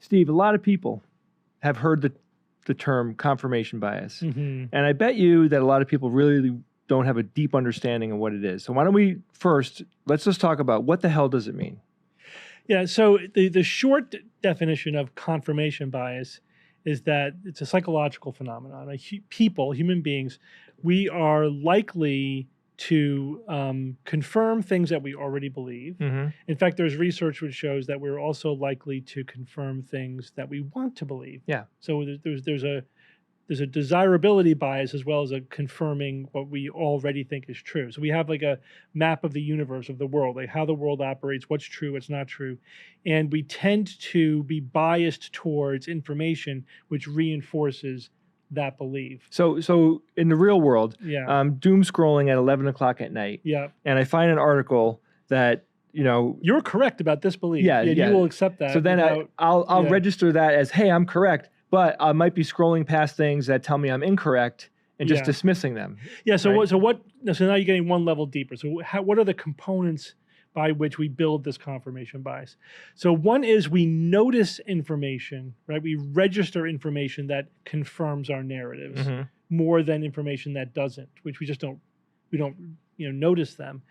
Steve, a lot of people have heard the term confirmation bias. Mm-hmm. And I bet you that a lot of people really don't have a deep understanding of what it is. So why don't we first, let's just talk about what the hell does it mean? Yeah, so the short definition of confirmation bias is that it's a psychological phenomenon. Like people, human beings, we are likely to confirm things that we already believe. Mm-hmm. In fact, there's research which shows that we're also likely to confirm things that we want to believe. Yeah. So there's a desirability bias as well as a confirming what we already think is true. So we have like a map of the universe, of the world, like how the world operates, what's true, what's not true. And we tend to be biased towards information which reinforces that belief. So in the real world, Yeah. I'm doom scrolling at 11 o'clock at night. Yeah. And I find an article that, you're correct about this belief. Yeah. You will accept that. So then I'll register that as, hey, I'm correct. But I might be scrolling past things that tell me I'm incorrect and just dismissing them. Yeah. So right? So now you're getting one level deeper. So what are the components by which we build this confirmation bias? So one is we notice information, right? We register information that confirms our narratives more than information that doesn't, which we don't notice them.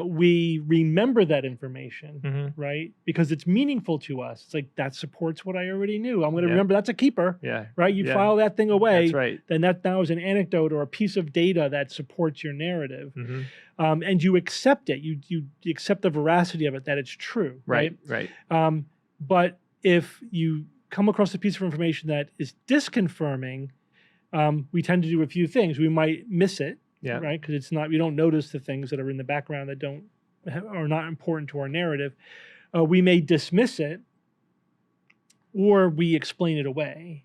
We remember that information, right? Because it's meaningful to us. It's like, that supports what I already knew. I'm going to remember. That's a keeper, right? You file that thing away. That's right. Then that now is an anecdote or a piece of data that supports your narrative. And you accept it. You accept the veracity of it, that it's true, right? Right. But if you come across a piece of information that is disconfirming, we tend to do a few things. We might miss it. Yeah. Right. Because we don't notice the things that are in the background that are not important to our narrative. We may dismiss it, or we explain it away.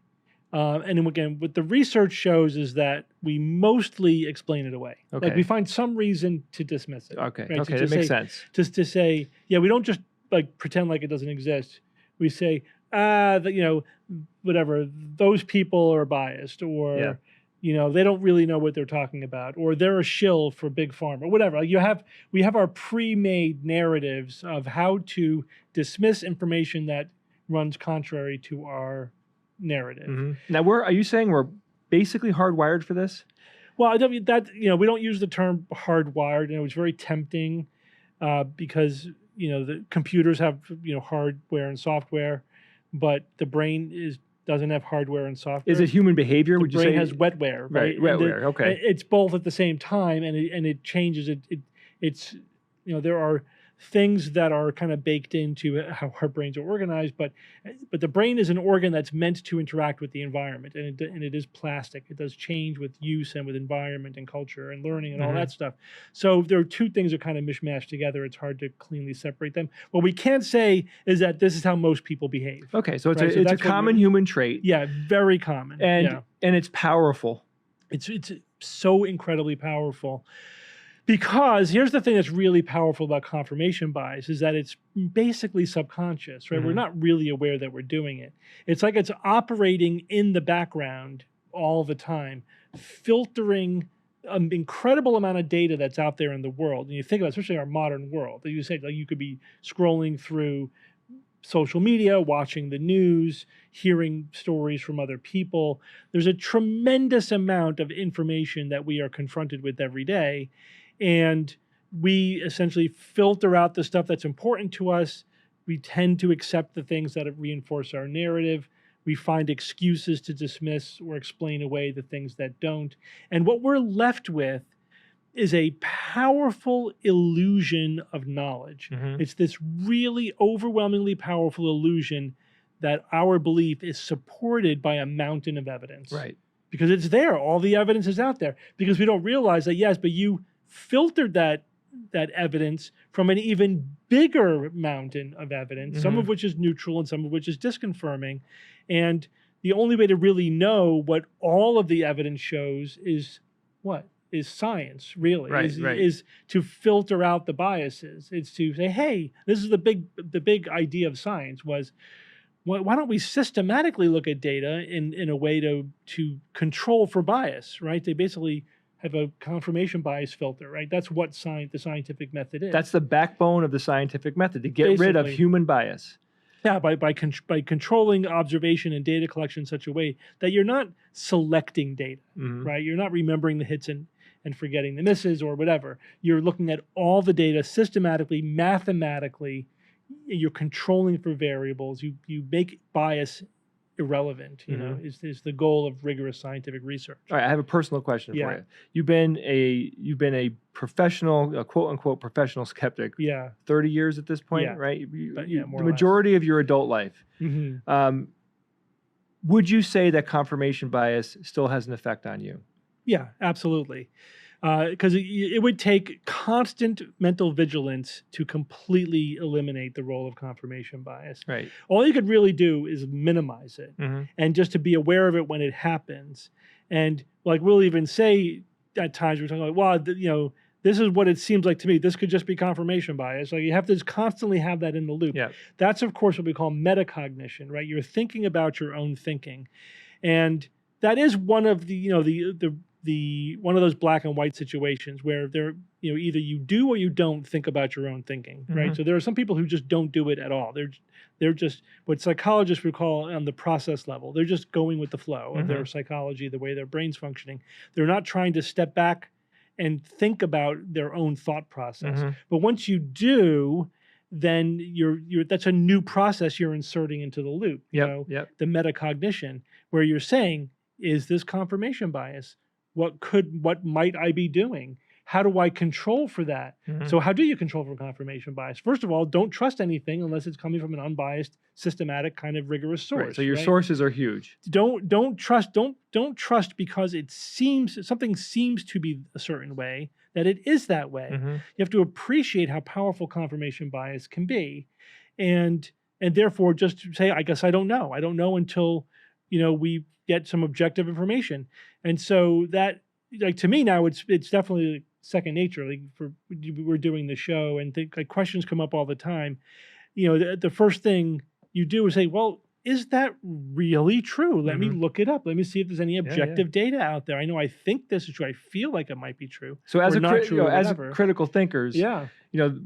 And then again, what the research shows is that we mostly explain it away. Okay. Like we find some reason to dismiss it. Okay. Right? Okay. That makes sense. Just to say, yeah, we don't just like pretend like it doesn't exist. We say, whatever, those people are biased, or they don't really know what they're talking about, or they're a shill for big pharma, or whatever. We have our pre-made narratives of how to dismiss information that runs contrary to our narrative. Now, are you saying we're basically hardwired for this? Well, we don't use the term hardwired, and it was very tempting because the computers have hardware and software, but the brain doesn't have hardware and software. Is it human behavior? Would you say? The brain has wetware, right? Wetware, okay. It's both at the same time, and it changes. It's there are things that are kind of baked into how our brains are organized, but the brain is an organ that's meant to interact with the environment, and it is plastic. It does change with use and with environment and culture and learning and all that stuff. So there are two things that kind of mishmash together. It's hard to cleanly separate them. What we can't say is that this is how most people behave. Okay, so it's a common human trait. Yeah, very common. And it's powerful. It's so incredibly powerful. Because here's the thing that's really powerful about confirmation bias is that it's basically subconscious, right? We're not really aware that we're doing it. It's like it's operating in the background all the time, filtering an incredible amount of data that's out there in the world. And you think about, especially our modern world, you say, like, you could be scrolling through social media, watching the news, hearing stories from other people. There's a tremendous amount of information that we are confronted with every day. And we essentially filter out the stuff that's important to us. We tend to accept the things that reinforce our narrative. We find excuses to dismiss or explain away the things that don't. And what we're left with is a powerful illusion of knowledge. It's this really overwhelmingly powerful illusion that our belief is supported by a mountain of evidence. Right. Because it's there. All the evidence is out there. Because we don't realize that, yes, but you filtered that evidence from an even bigger mountain of evidence, some of which is neutral and some of which is disconfirming. And the only way to really know what all of the evidence shows is what? Is science, really. Is to filter out the biases. It's to say, hey, this is the big idea of science was, why don't we systematically look at data in a way to control for bias, right? They basically have a confirmation bias filter, right? That's what the scientific method is. That's the backbone of the scientific method, to get rid of human bias. Yeah, by controlling observation and data collection in such a way that you're not selecting data, right? You're not remembering the hits and forgetting the misses or whatever. You're looking at all the data systematically, mathematically. You're controlling for variables. You make bias irrelevant, you know, is the goal of rigorous scientific research. All right, I have a personal question for you. You've been a professional, a quote unquote professional skeptic. 30 years at this point, right? The majority of your adult life. Would you say that confirmation bias still has an effect on you? Yeah, absolutely. Because it would take constant mental vigilance to completely eliminate the role of confirmation bias. Right. All you could really do is minimize it and just to be aware of it when it happens. And like we'll even say at times, we're talking like, well, you know, this is what it seems like to me. This could just be confirmation bias. Like you have to just constantly have that in the loop. That's, of course, what we call metacognition, right? You're thinking about your own thinking. And that is one of the, you know, the one of those black and white situations where they're, you know, either you do or you don't think about your own thinking, right? So there are some people who just don't do it at all. They're just what psychologists would call on the process level. They're just going with the flow of their psychology, the way their brain's functioning. They're not trying to step back and think about their own thought process. But once you do, then that's a new process you're inserting into the loop. You know, the metacognition, where you're saying, is this confirmation bias? What might I be doing? How do I control for that? So how do you control for confirmation bias? First of all, don't trust anything unless it's coming from an unbiased, systematic, kind of rigorous source. Right. So your sources are huge. Don't trust because something seems to be a certain way, that it is that way. You have to appreciate how powerful confirmation bias can be, and therefore just say, I guess I don't know. I don't know until, you know, we get some objective information. And so that, like, to me now, it's definitely second nature. Like we're doing the show and like questions come up all the time. You know, the first thing you do is say, well, is that really true? Let me look it up. Let me see if there's any objective data out there. I know I think this is true. I feel like it might be true. So as as critical thinkers, you know,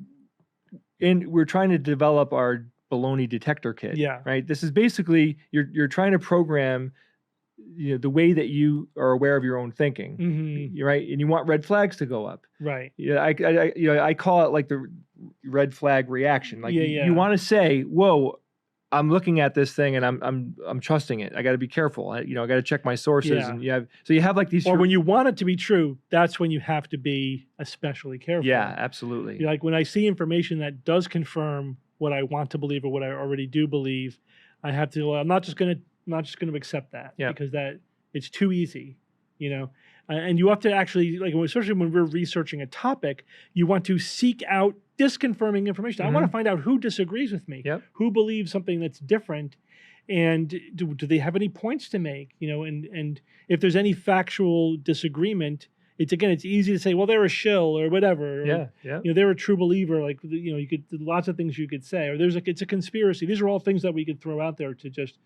we're trying to develop our baloney detector kit. Right. This is basically you're trying to program, you know, the way that you are aware of your own thinking, right? And you want red flags to go up, right? Yeah, I call it like the red flag reaction. Like you want to say, "Whoa, I'm looking at this thing and I'm trusting it. I got to be careful. I got to check my sources." And you have like these. Or when you want it to be true, that's when you have to be especially careful. Yeah, absolutely. Like when I see information that does confirm what I want to believe or what I already do believe, I have to. I'm not just going to accept that because that it's too easy, you know. And you have to actually, like, especially when we're researching a topic, you want to seek out disconfirming information. I want to find out who disagrees with me, who believes something that's different, and do they have any points to make, you know? And if there's any factual disagreement, it's easy to say, well, they're a shill or whatever. Or, you know, they're a true believer. Like, you know, you could lots of things you could say, or it's a conspiracy. These are all things that we could throw out there to just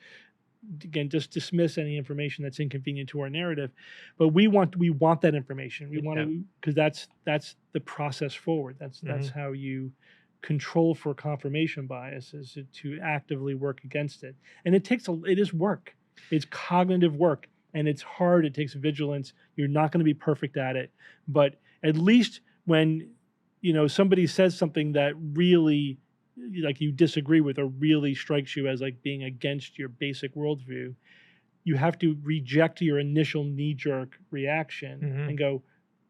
dismiss any information that's inconvenient to our narrative. But we want that information. We want to, because that's the process forward. That's how you control for confirmation bias, is to actively work against it. And it is work. It's cognitive work, and it's hard. It takes vigilance. You're not going to be perfect at it, but at least when, you know, somebody says something that really, like, you disagree with or really strikes you as like being against your basic worldview, you have to reject your initial knee-jerk reaction and go,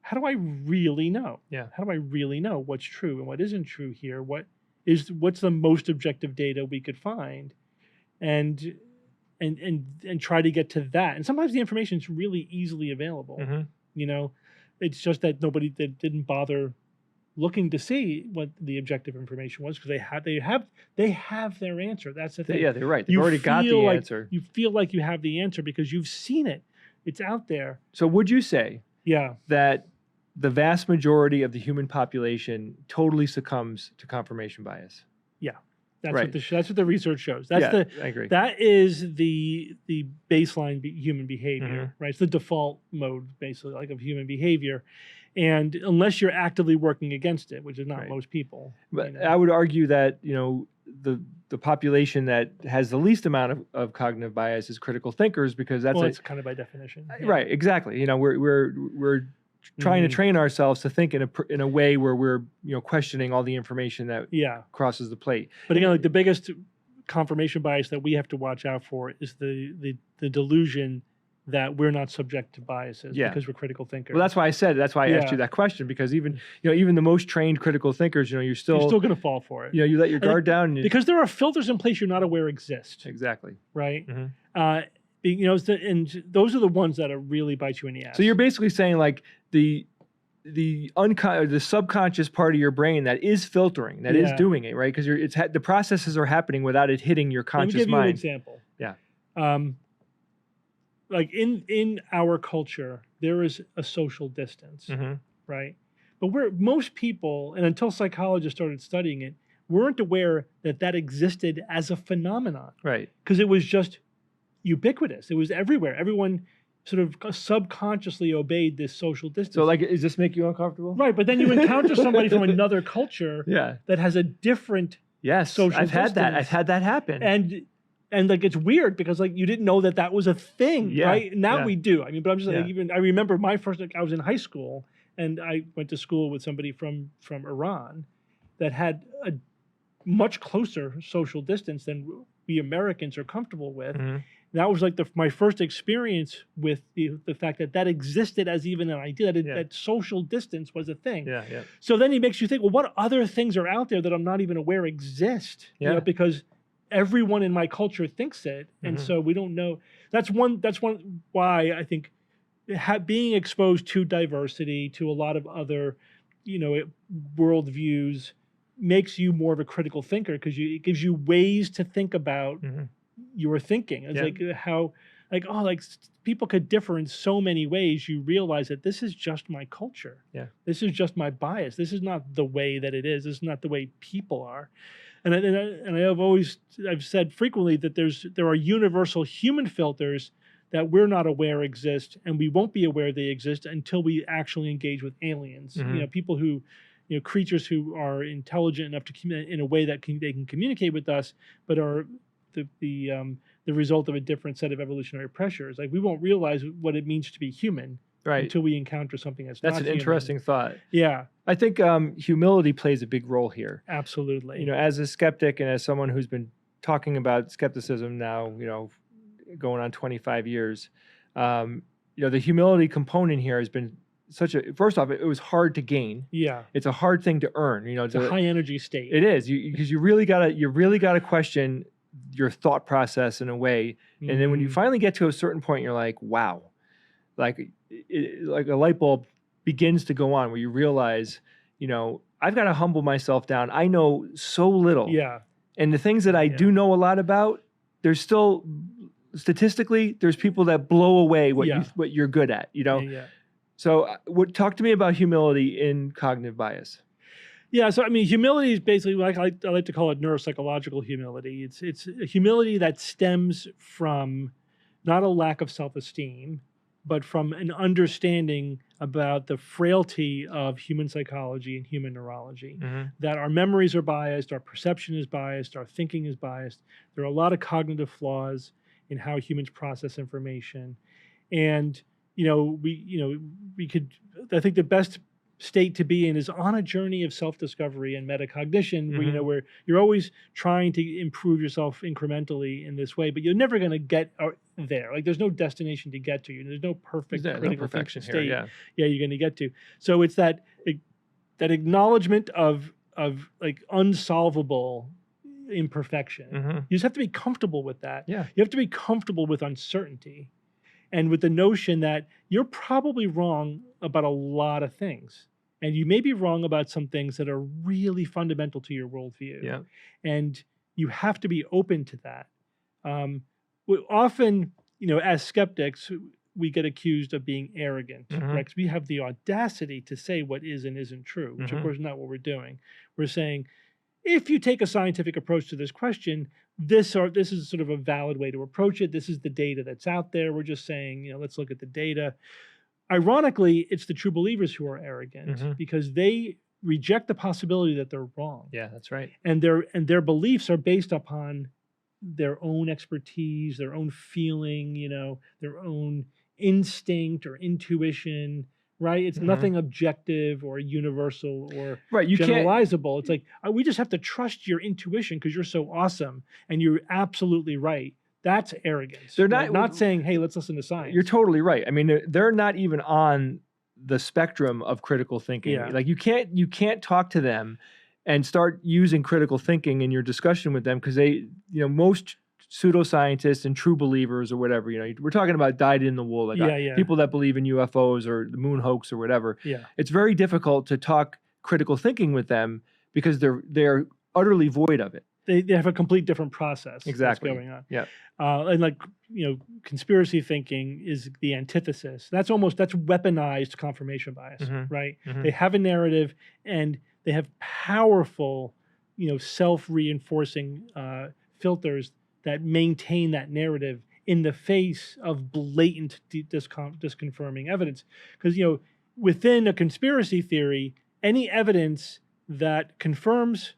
how do I really know? How do I really know what's true and what isn't true here? What's the most objective data we could find? And try to get to that. And sometimes the information is really easily available. You know, it's just that nobody didn't bother looking to see what the objective information was, because they have their answer. That's the thing. Yeah, they're right. They've already got the answer. You feel like you have the answer because you've seen it. It's out there. So would you say that the vast majority of the human population totally succumbs to confirmation bias? Yeah. That's what the research shows. I agree. That is the baseline human behavior, right? It's the default mode, basically, like, of human behavior. And unless you're actively working against it, which is not most people. But I would argue that, you know, the population that has the least amount of cognitive bias is critical thinkers, because that's kind of by definition. Yeah. Right, exactly. We're trying to train ourselves to think in a way where we're questioning all the information that crosses the plate. But again, like the biggest confirmation bias that we have to watch out for is the delusion that we're not subject to biases because we're critical thinkers. Well, that's why I asked you that question, because even the most trained critical thinkers, you're still going to fall for it. You let your guard down because there are filters in place you're not aware exist. Exactly. Right. And those are the ones that are really bite you in the ass. So you're basically saying like the subconscious part of your brain that is filtering, that is doing it, right? Because the processes are happening without it hitting your conscious mind. Let me give you an example. Yeah. Like in our culture, there is a social distance, right? But most people, and until psychologists started studying it, weren't aware that existed as a phenomenon. Right. Because it was just ubiquitous. It was everywhere. Everyone sort of subconsciously obeyed this social distance. So like, does this make you uncomfortable? Right. But then you encounter somebody from another culture that has a different social distance. I've had that happen. And like, it's weird because like, you didn't know that was a thing, right? Now we do. I mean, but I'm just like, I remember my first, I was in high school and I went to school with somebody from Iran that had a much closer social distance than we Americans are comfortable with. That was like my first experience with the fact that existed as even an idea, that social distance was a thing. So then it makes you think, well, what other things are out there that I'm not even aware exist? Because everyone in my culture thinks it, and so we don't know. That's one why I think being exposed to diversity, to a lot of other, worldviews, makes you more of a critical thinker, because it gives you ways to think about your thinking. It's like how, people could differ in so many ways. You realize that this is just my culture. This is just my bias. This is not the way that it is. This is not the way people are. And I've said frequently that there are universal human filters that we're not aware exist, and we won't be aware they exist until we actually engage with aliens. People who, creatures who are intelligent enough to communicate in a way that they can communicate with us, but are the result of a different set of evolutionary pressures. Like, we won't realize what it means to be human until we encounter something that's not an human. Interesting thought. Yeah. I think humility plays a big role here. Absolutely. As a skeptic and as someone who's been talking about skepticism now, going on 25 years, the humility component here has been first off, it was hard to gain. Yeah. It's a hard thing to earn. It's a high energy state. It is, because you really gotta question your thought process in a way. And then when you finally get to a certain point, you're like, wow, like a light bulb begins to go on, where you realize, I've got to humble myself down. I know so little. Yeah. And the things that I do know a lot about, there's still, statistically, there's people that blow away what you're good at, So talk to me about humility in cognitive bias. Yeah, so I mean, humility is basically, I like to call it neuropsychological humility. It's a humility that stems from not a lack of self-esteem, but from an understanding about the frailty of human psychology and human neurology. That our memories are biased, our perception is biased, our thinking is biased. There are a lot of cognitive flaws in how humans process information, and we could. I think the best state to be in is on a journey of self-discovery and metacognition, where you're always trying to improve yourself incrementally in this way, but you're never going to get there. Like, there's no destination to get to. There's no perfect critical perfection state. Here, you're going to get to. So it's that acknowledgement of like unsolvable imperfection. You just have to be comfortable with that. Yeah. You have to be comfortable with uncertainty, and with the notion that you're probably wrong about a lot of things. And you may be wrong about some things that are really fundamental to your worldview. Yeah. And you have to be open to that. Often, as skeptics, we get accused of being arrogant, right? 'Cause we have the audacity to say what is and isn't true, which of course is not what we're doing. We're saying, if you take a scientific approach to this question, this is sort of a valid way to approach it. This is the data that's out there. We're just saying, let's look at the data. Ironically, it's the true believers who are arrogant, because they reject the possibility that they're wrong. Yeah, that's right. And their beliefs are based upon their own expertise, their own feeling, their own instinct or intuition, right? It's nothing objective or universal or generalizable. It's like, we just have to trust your intuition because you're so awesome and you're absolutely right. That's arrogance. They're not saying, hey, let's listen to science. You're totally right. I mean, they're not even on the spectrum of critical thinking. Yeah. Like you can't talk to them and start using critical thinking in your discussion with them because they, most pseudoscientists and true believers or whatever, we're talking about dyed in the wool, like people that believe in UFOs or the moon hoax or whatever. Yeah. It's very difficult to talk critical thinking with them because they're utterly void of it. They have a complete different process that's going on. Yeah. And conspiracy thinking is the antithesis. That's weaponized confirmation bias, right? They have a narrative and they have powerful, self-reinforcing filters that maintain that narrative in the face of blatant disconfirming evidence. Because, within a conspiracy theory, any evidence that confirms,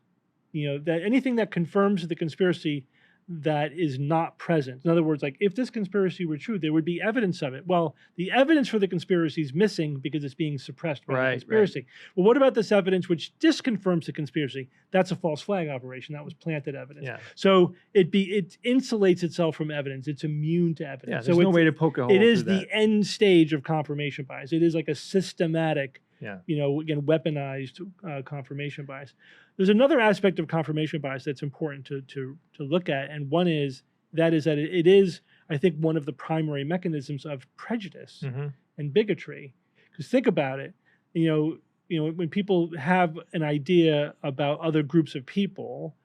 that anything that confirms the conspiracy that is not present. In other words, like if this conspiracy were true, there would be evidence of it. Well, the evidence for the conspiracy is missing because it's being suppressed by the conspiracy. Right. Well, what about this evidence which disconfirms the conspiracy? That's a false flag operation. That was planted evidence. Yeah. So it insulates itself from evidence. It's immune to evidence. Yeah, there's no way to poke a hole. It is the end stage of confirmation bias. It is like a systematic, again, weaponized confirmation bias. There's another aspect of confirmation bias that's important to look at, and one is that it is, I think, one of the primary mechanisms of prejudice and bigotry. Because think about it, when people have an idea about other groups of people,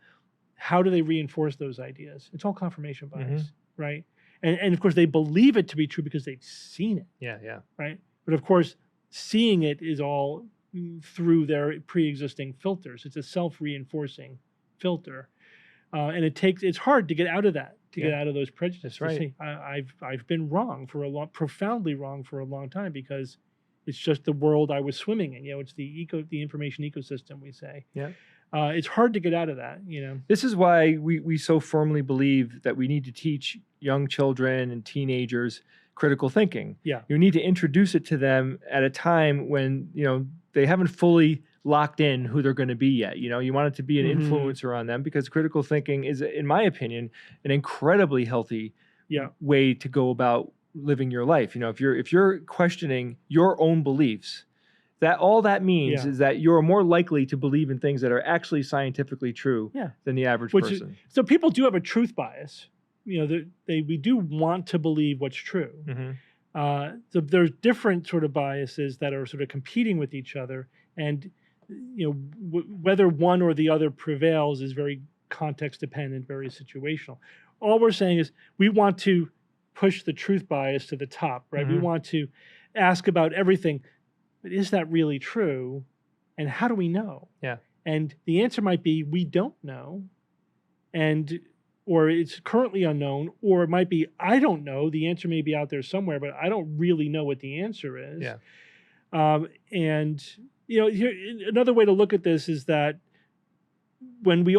how do they reinforce those ideas? It's all confirmation bias, right? And of course, they believe it to be true because they've seen it. Yeah. Right? But of course, seeing it is all through their pre-existing filters. It's a self-reinforcing filter, and it's hard to get out of that, get out of those prejudices. Right. I've been wrong profoundly wrong for a long time because it's just the world I was swimming in. It's the information ecosystem, we say. Yeah. It's hard to get out of that. This is why we so firmly believe that we need to teach young children and teenagers critical thinking. Yeah. You need to introduce it to them at a time when, they haven't fully locked in who they're going to be yet. You want it to be an influencer on them because critical thinking is, in my opinion, an incredibly healthy way to go about living your life. If you're questioning your own beliefs, that all that means is that you're more likely to believe in things that are actually scientifically true than the average person. So people do have a truth bias. We do want to believe what's true. So there's different sort of biases that are sort of competing with each other, and whether one or the other prevails is very context dependent, very situational. All we're saying is we want to push the truth bias to the top, right? We want to ask about everything, but is that really true? And how do we know? Yeah. And the answer might be we don't know, or it's currently unknown, or it might be, I don't know. The answer may be out there somewhere, but I don't really know what the answer is. Yeah. And here, another way to look at this is that when we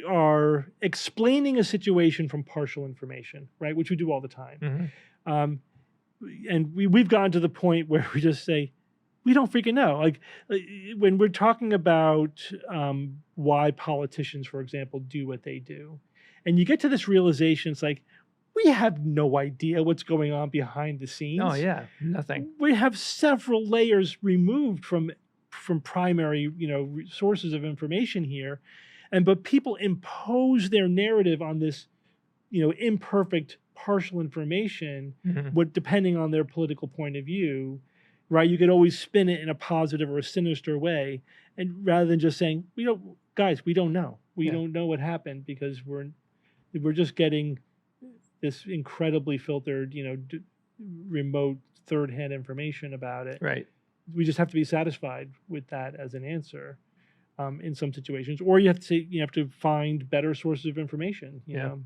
are explaining a situation from partial information, right, which we do all the time, and we've gotten to the point where we just say, we don't freaking know. Like when we're talking about why politicians, for example, do what they do, and you get to this realization, it's like, we have no idea what's going on behind the scenes. Oh yeah, nothing. We have several layers removed from primary, sources of information here, but people impose their narrative on this, imperfect, partial information, depending on their political point of view, right? You could always spin it in a positive or a sinister way, and rather than just saying, we don't know, we don't know what happened because we're just getting this incredibly filtered, remote third-hand information about it. Right. We just have to be satisfied with that as an answer in some situations, or you have to find better sources of information. You know,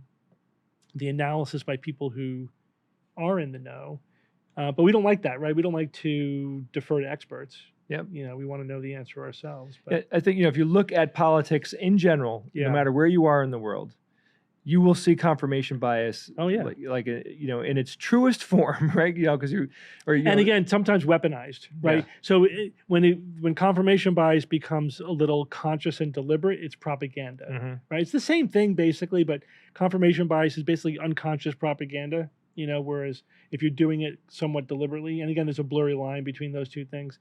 the analysis by people who are in the know, but we don't like that, right? We don't like to defer to experts. Yep. We want to know the answer ourselves. But I think, if you look at politics in general, no matter where you are in the world, you will see confirmation bias. Oh yeah, like in its truest form, right? Because and again, sometimes weaponized, right? Yeah. So when confirmation bias becomes a little conscious and deliberate, it's propaganda, right? It's the same thing basically, but confirmation bias is basically unconscious propaganda. Whereas if you're doing it somewhat deliberately, and again, there's a blurry line between those two things.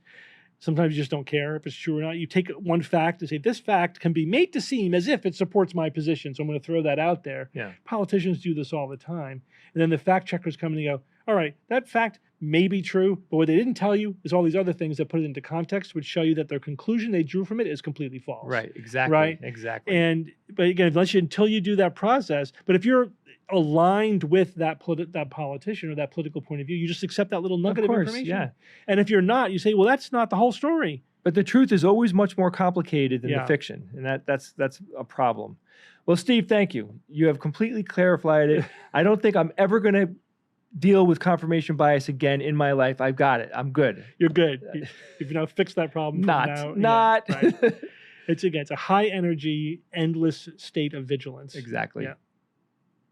Sometimes you just don't care if it's true or not. You take one fact and say, this fact can be made to seem as if it supports my position, so I'm going to throw that out there. Yeah. Politicians do this all the time. And then the fact checkers come and they go, all right, that fact may be true, but what they didn't tell you is all these other things that put it into context, which show you that their conclusion they drew from it is completely false. Right, exactly. Right? Exactly. But again, until you do that process, but if you're aligned with that politician or that political point of view, you just accept that little nugget of information. Yeah. And if you're not, you say, well, that's not the whole story. But the truth is always much more complicated than the fiction, and that's a problem. Well, Steve, thank you. You have completely clarified it. I don't think I'm ever going to deal with confirmation bias again in my life. I've got it. I'm good. You're good. You've now fixed that problem. Not. Yeah, right. It's a high energy, endless state of vigilance. Exactly. Yeah.